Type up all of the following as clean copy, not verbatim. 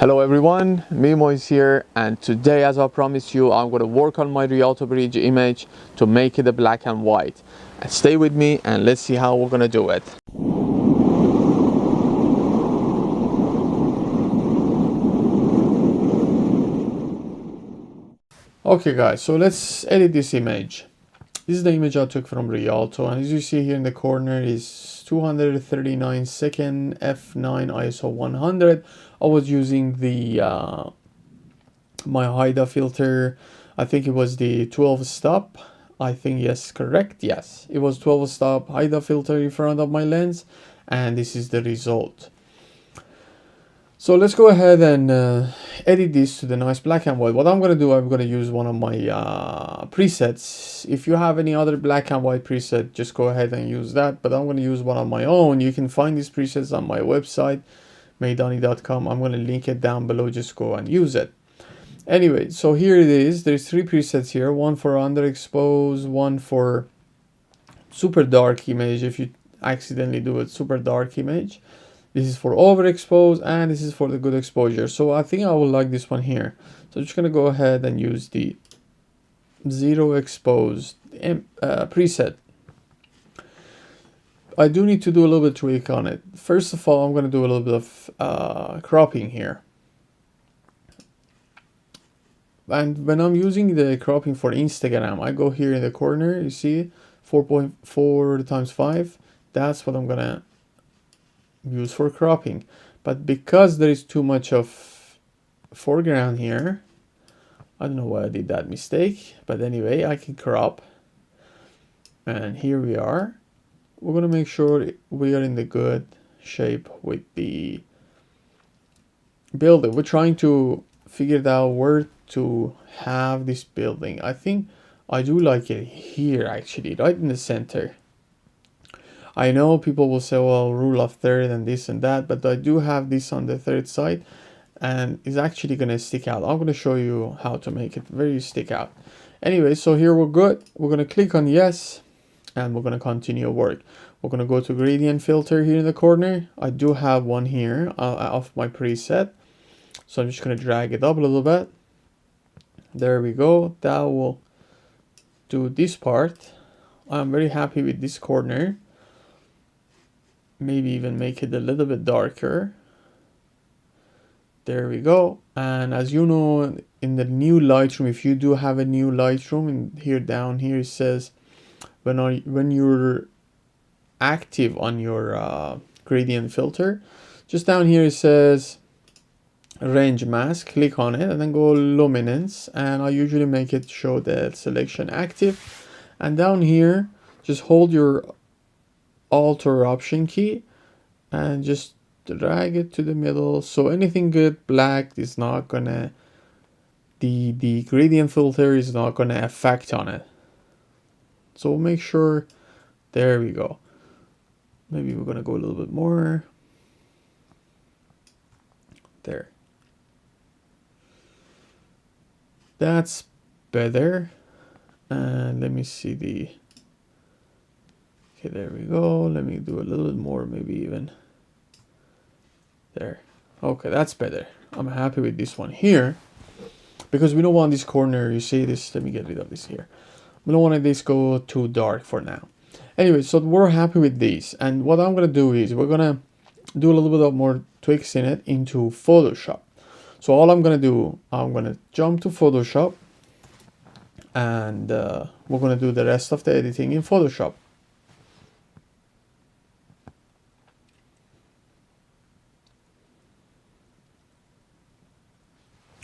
Hello everyone, Mimo is here, and today, as I promised you, I'm going to work on my Rialto Bridge image to make it a black and white. And stay with me and let's see how we're going to do it. Okay guys, so let's edit this image. This is the image I took from Rialto, and as you see here in the corner is 239 second f9 ISO 100. I was using the my Haida filter. I think it was the 12 stop. I think, yes, correct. Yes, it was 12 stop Haida filter in front of my lens, and this is the result. So let's go ahead and edit this to the nice black and white. What I'm going to do, I'm going to use one of my presets. If you have any other black and white preset, just go ahead and use that. But I'm going to use one of my own. You can find these presets on my website, meidani.com. I'm going to link it down below. Just go and use it. Anyway, so here it is. There's three presets here. One for underexpose, one for super dark image. If you accidentally do a super dark image. This is for overexpose, and this is for the good exposure. So I think I will like this one here. So I'm just going to go ahead and use the zero exposed preset. I do need to do a little bit of tweak on it. First of all, I'm going to do a little bit of cropping here. And when I'm using the cropping for Instagram, I go here in the corner, you see 4.4 times 5. That's what I'm going to use for cropping. But because there is too much of foreground here, I don't know why I did that mistake, but anyway, I can crop, and here we are. We're going to make sure we are in the good shape with the building. We're trying to figure out where to have this building. I think I do like it here, actually, right in the center. I know people will say, well, rule of third and this and that, but I do have this on the third side, and it's actually going to stick out. I'm going to show you how to make it very stick out. Anyway, so here we're good. We're going to click on yes, and we're going to continue work. We're going to go to gradient filter here in the corner. I do have one here of my preset. So I'm just going to drag it up a little bit. There we go. That will do this part. I'm very happy with this corner. Maybe even make it a little bit darker. There we go. And as you know, in the new Lightroom, if you do have a new Lightroom, and here down here it says when you're active on your gradient filter, just down here it says range mask. Click on it and then go luminance, and I usually make it show the selection active. And down here just hold your Alt or Option key and just drag it to the middle. So anything good black is not gonna, the gradient filter is not gonna affect on it. So make sure, there we go. Maybe we're gonna go a little bit more. There. That's better. And let me see the, okay, there we go. Let me do a little bit more, maybe even there. Okay, that's better. I'm happy with this one here, because we don't want this corner, you see this, let me get rid of this here. We don't want this go too dark for now. Anyway, so we're happy with these, and what I'm gonna do is we're gonna do a little bit of more tweaks in it into Photoshop. So all I'm gonna do, I'm gonna jump to Photoshop, and we're gonna do the rest of the editing in Photoshop.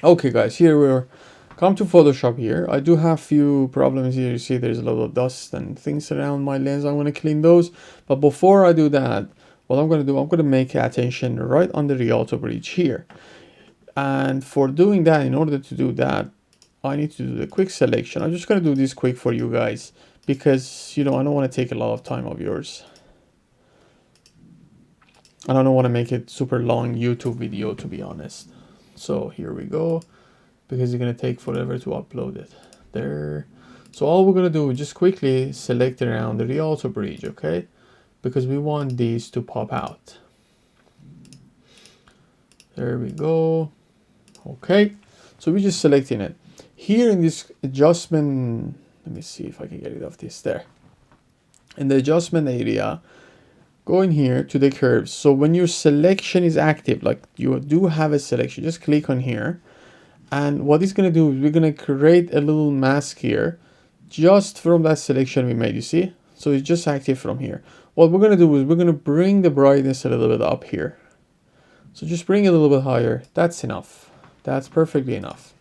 Okay guys, here we're come to Photoshop here. I do have few problems here. You see there's a lot of dust and things around my lens. I want to clean those. But before I do that, what I'm going to do, I'm going to make attention right on the Rialto Bridge here. And for doing that, in order to do that, I need to do the quick selection. I'm just going to do this quick for you guys, because, you know, I don't want to take a lot of time of yours. And I don't want to make it super long YouTube video, to be honest. So here we go, because it's going to take forever to upload it. There. So all we're going to do is just quickly select around the Rialto Bridge, okay? Because we want these to pop out. There we go. Okay, so we're just selecting it. Here in this adjustment, let me see if I can get rid of this there. In the adjustment area, go in here to the curves. So when your selection is active, like you do have a selection, just click on here. And what it's going to do is we're going to create a little mask here just from that selection we made, you see? So it's just active from here. What we're going to do is we're going to bring the brightness a little bit up here. So just bring it a little bit higher. That's enough. That's perfectly enough.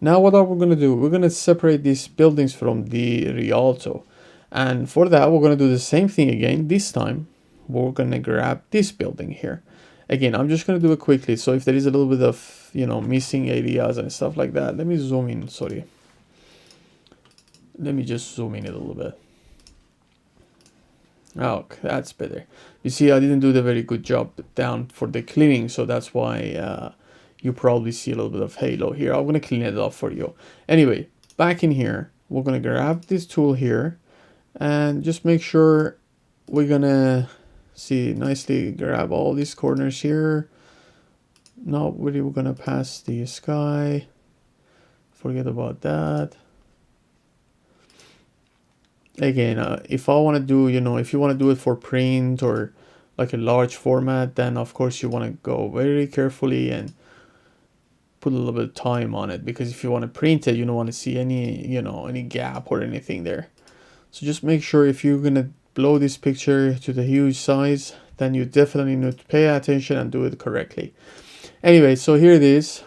Now what are we going to do? We're going to separate these buildings from the Rialto. And for that, we're going to do the same thing again. This time, we're going to grab this building here. Again, I'm just going to do it quickly. So if there is a little bit of, you know, missing areas and stuff like that, let me zoom in. Sorry. Let me just zoom in a little bit. Okay, that's better. You see, I didn't do the very good job down for the cleaning. So that's why you probably see a little bit of halo here. I'm going to clean it up for you. Anyway, back in here, we're going to grab this tool here and just make sure we're going to see nicely grab all these corners here. Not really, we're going to pass the sky. Forget about that. Again, if I want to do, you know, if you want to do it for print or like a large format, then of course you want to go very carefully and put a little bit of time on it, because if you want to print it, you don't want to see any, you know, any gap or anything there. So just make sure if you're going to blow this picture to the huge size, then you definitely need to pay attention and do it correctly. Anyway, so here it is.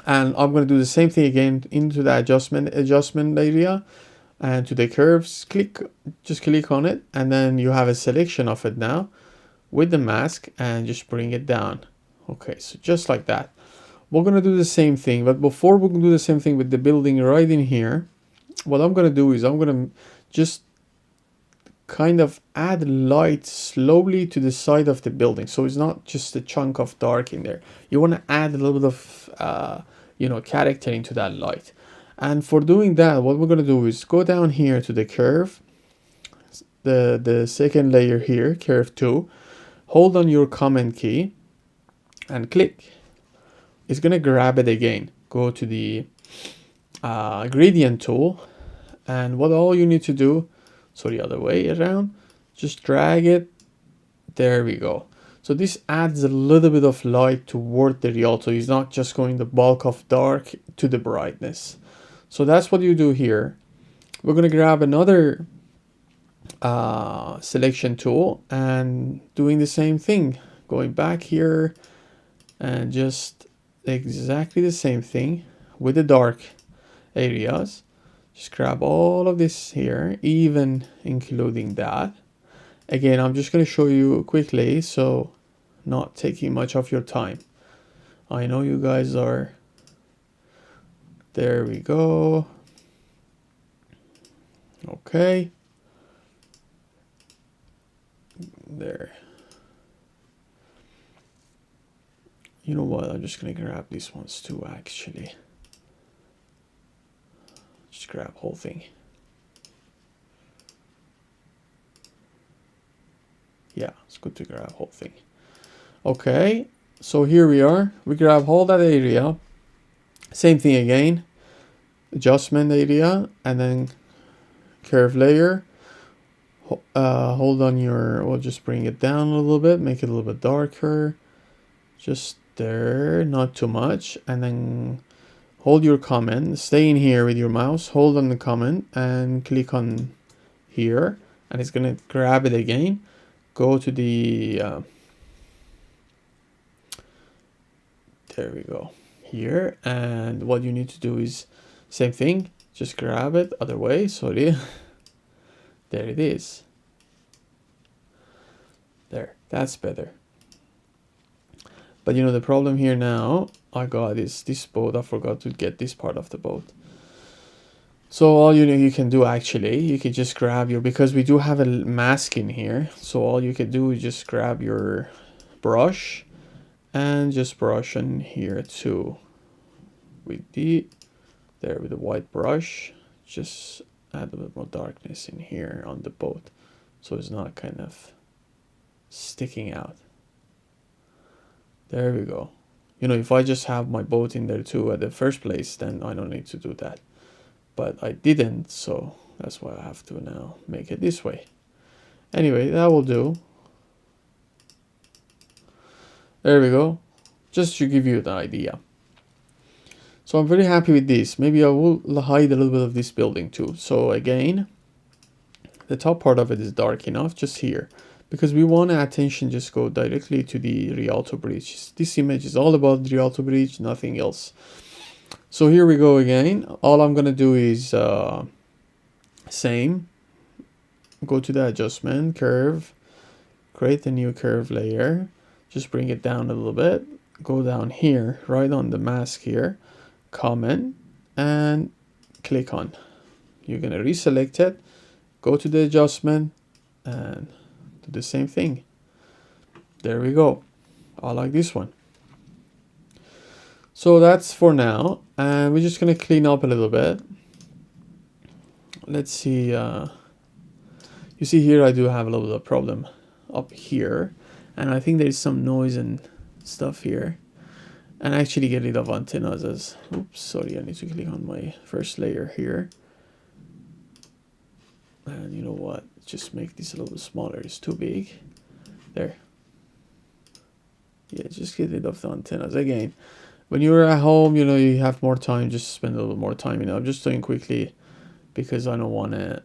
And I'm going to do the same thing again into the adjustment area. And to the curves, just click on it, and then you have a selection of it now with the mask, and just bring it down. Okay, so just like that. We're going to do the same thing, but before we can do the same thing with the building right in here, what I'm going to do is I'm going to just kind of add light slowly to the side of the building, so it's not just a chunk of dark in there. You want to add a little bit of you know, character into that light. And for doing that, what we're going to do is go down here to the curve, the second layer here, curve 2, hold on your command key and click. It's going to grab it again. Go to the gradient tool, and what all you need to do, sorry, other way around, just drag it. There we go. So this adds a little bit of light toward the Rialto. It's not just going the bulk of dark to the brightness. So that's what you do here. We're going to grab another selection tool and doing the same thing. Going back here and just exactly the same thing with the dark areas. Just grab all of this here, even including that. Again, I'm just going to show you quickly, so not taking much of your time. I know you guys are... There we go. Okay. There. You know what? I'm just going to grab these ones too, actually. Just grab whole thing. Yeah, it's good to grab whole thing. Okay. So here we are. We grab all that area. Same thing again, adjustment area, and then curve layer. Hold on your, we'll just bring it down a little bit, make it a little bit darker, just there, not too much, and then hold your comment, stay in here with your mouse, hold on the comment and click on here, and it's gonna grab it again. Go to the, there we go. Here, and what you need to do is same thing, just grab it other way, sorry. There it is. There, that's better. But you know the problem here now I got is this boat. I forgot to get this part of the boat. So all you can do, actually, you can just grab your, because we do have a mask in here, so all you can do is just grab your brush and just brush in here too. With the white brush, just add a bit more darkness in here on the boat, so it's not kind of sticking out. There we go. You know, if I just have my boat in there too at the first place, then I don't need to do that. But I didn't, so that's why I have to now make it this way. Anyway, that will do. There we go. Just to give you an idea. So I'm very happy with this. Maybe I will hide a little bit of this building too. So again, the top part of it is dark enough just here, because we want our attention just go directly to the Rialto Bridge. This image is all about the Rialto Bridge, nothing else. So here we go again. All I'm gonna do is same. Go to the adjustment curve, create a new curve layer, just bring it down a little bit, go down here, right on the mask here, comment, and click on. You're gonna reselect it, go to the adjustment, and do the same thing. There we go. I like this one. So that's for now, and we're just gonna clean up a little bit. Let's see. You see here I do have a little bit of problem up here, and I think there is some noise and stuff here. And actually get rid of antennas as, oops, sorry, I need to click on my first layer here. And you know what, just make this a little bit smaller, it's too big. There. Yeah, just get rid of the antennas. Again, when you're at home, you know, you have more time, just spend a little more time. You know, I'm just doing quickly because I don't want to.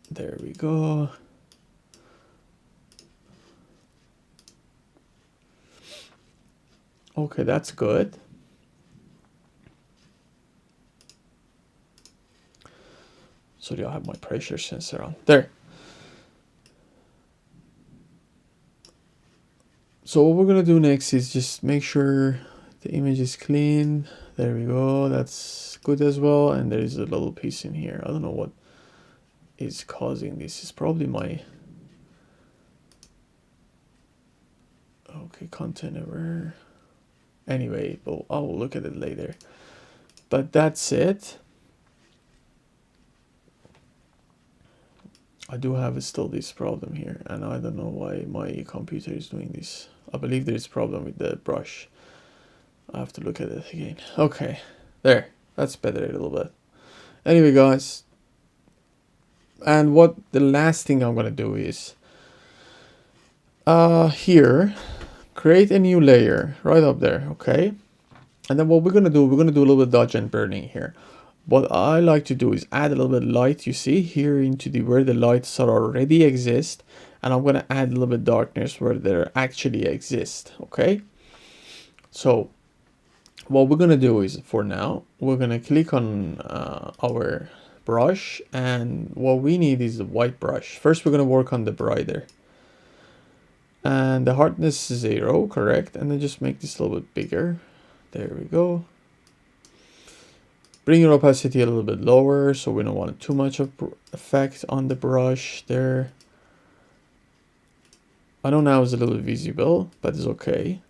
There we go. Okay, that's good. Sorry, I have my pressure sensor on. There. So what we're going to do next is just make sure the image is clean. There we go. That's good as well. And there is a little piece in here. I don't know what is causing this. It's probably my... Okay, content error. Anyway, I will look at it later. But that's it. I do have still this problem here, and I don't know why my computer is doing this. I believe there is a problem with the brush. I have to look at it again. Okay, there. That's better a little bit. Anyway, guys. And what the last thing I'm gonna do is here, create a new layer right up there, okay? And then what we're gonna do a little bit of dodge and burning here. What I like to do is add a little bit of light, you see here into the where the lights are already exist, and I'm gonna add a little bit of darkness where they actually exist, okay? So what we're gonna do is, for now, we're gonna click on our brush, and what we need is the white brush. First, we're gonna work on the brighter. And the hardness is 0, correct? And then just make this a little bit bigger. There we go. Bring your opacity a little bit lower, so we don't want too much of effect on the brush there. I know now it's a little visible, but it's okay.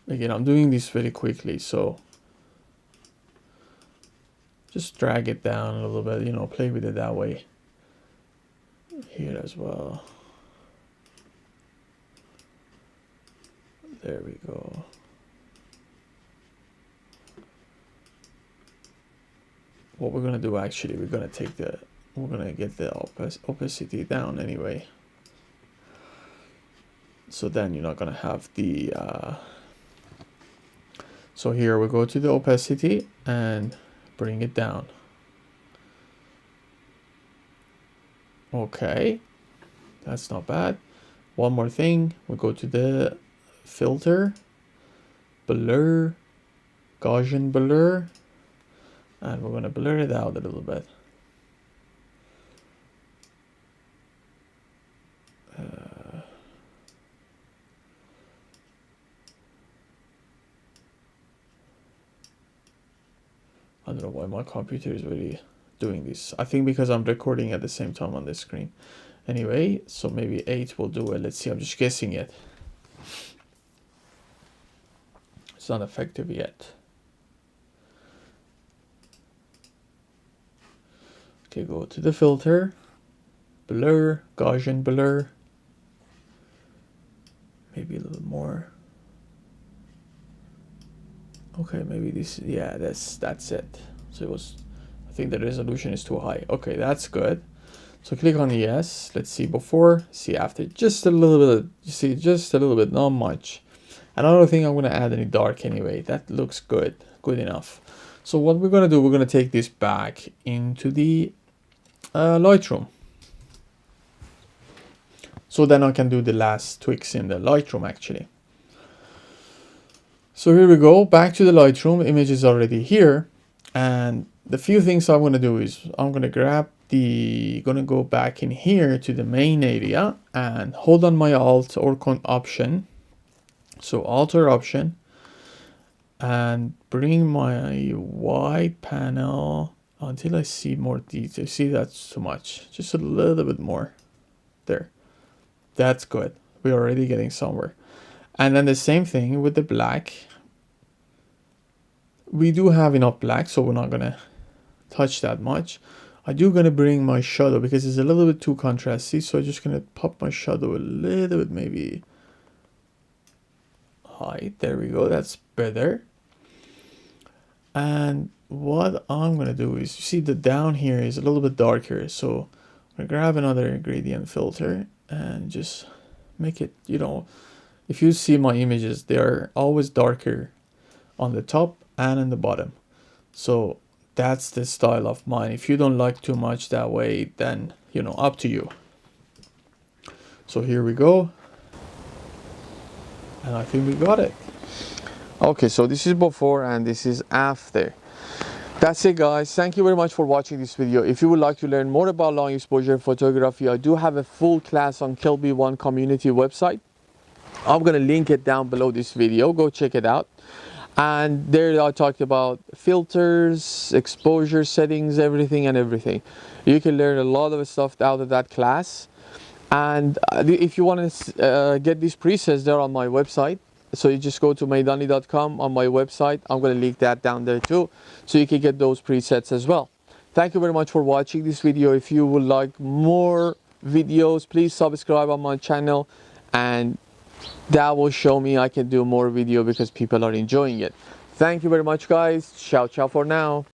Again, I'm doing this very quickly, so just drag it down a little bit, you know, play with it that way. Here as well. There we go. What we're gonna do actually, we're gonna get the opacity down anyway. So then you're not gonna have the so here we go to the opacity and bring it down. Okay, that's not bad. One more thing, we go to the filter, blur, Gaussian blur, and we're gonna blur it out a little bit. I don't know why my computer is really doing this. I think because I'm recording at the same time on the screen. Anyway, so maybe 8 will do it. Let's see, I'm just guessing it. it's not effective yet. Okay, go to the filter, blur, Gaussian blur, maybe a little more. Okay, maybe this, yeah, that's it. So it was, I think the resolution is too high. Okay, that's good. So click on yes. Let's see before, see after. Just a little bit, you see, just a little bit, not much. And I don't think I'm gonna add any dark anyway. That looks good, good enough. So what we're gonna do, we're gonna take this back into the Lightroom. So then I can do the last tweaks in the Lightroom actually. So here we go, back to the Lightroom, image is already here. And the few things I'm gonna do is I'm gonna gonna go back in here to the main area and hold on my Alt or Option. So Alt or Option, and bring my white panel until I see more detail. See, that's too much. Just a little bit more. There. That's good. We're already getting somewhere. And then the same thing with the black. We do have enough black, so we're not gonna touch that much. I do gonna bring my shadow because it's a little bit too contrasty, so I'm just gonna pop my shadow a little bit, maybe high. There we go, that's better. And what I'm gonna do is, you see the down here is a little bit darker, so I'm gonna grab another gradient filter and just make it, you know, if you see my images, they are always darker on the top and in the bottom. So that's the style of mine. If you don't like too much that way, then, you know, up to you. So here we go. And I think we got it. Okay, so this is before and this is after. That's it, guys. Thank you very much for watching this video. If you would like to learn more about long exposure photography, I do have a full class on Kelby One community website. I'm gonna link it down below this video. Go check it out. And there I talked about filters, exposure settings, everything and everything. You can learn a lot of stuff out of that class. And if you want to get these presets, they're on my website. So you just go to meidani.com on my website. I'm going to link that down there too, so you can get those presets as well. Thank you very much for watching this video. If you would like more videos, please subscribe on my channel, and that will show me I can do more video because people are enjoying it. Thank you very much, guys. Ciao, ciao for now.